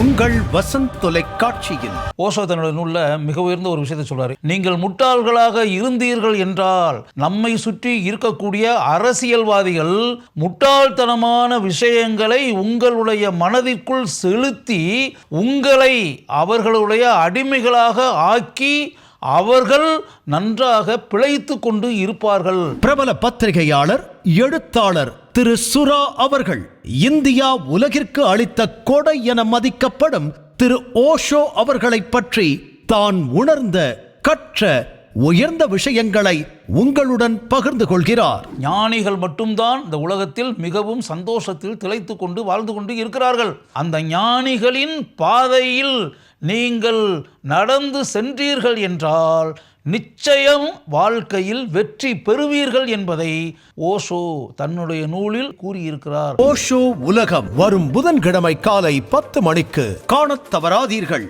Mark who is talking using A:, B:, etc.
A: உங்கள் வசந்த் தொலைக்காட்சியில்
B: ஓஷோ தன்னுடைய நூல்ல மிக உயர்ந்த ஒரு விஷயத்தை சொல்றாரு. நீங்கள் முட்டாள்களாக இருந்தீர்கள் என்றால் நம்மை சுற்றி இருக்கக்கூடிய அரசியல்வாதிகள் முட்டாள்தனமான விஷயங்களை உங்களுடைய மனதிற்குள் செலுத்தி உங்களை அவர்களுடைய அடிமைகளாக ஆக்கி அவர்கள் நன்றாக பிழைத்து கொண்டு இருப்பார்கள்.
A: பிரபல பத்திரிகையாளர் எழுத்தாளர் திரு சுரா அவர்கள் இந்தியா உலகிற்கு அளித்த கொடை என மதிக்கப்படும் திரு ஓஷோ அவர்களை பற்றி தான் உணர்ந்த கற்ற உயர்ந்த விஷயங்களை உங்களுடன் பகிர்ந்து கொள்கிறார்.
B: ஞானிகள் மட்டும்தான் இந்த உலகத்தில் மிகவும் சந்தோஷத்தில் திளைத்து கொண்டு வாழ்ந்து கொண்டு இருக்கிறார்கள். அந்த ஞானிகளின் பாதையில் நீங்கள் நடந்து சென்றீர்கள் என்றால் நிச்சயம் வாழ்க்கையில் வெற்றி பெறுவீர்கள் என்பதை ஓஷோ தன்னுடைய நூலில் கூறியிருக்கிறார்.
A: ஓஷோ உலகம் வரும் புதன்கிழமை காலை 10 மணிக்கு காணத் தவறாதீர்கள்.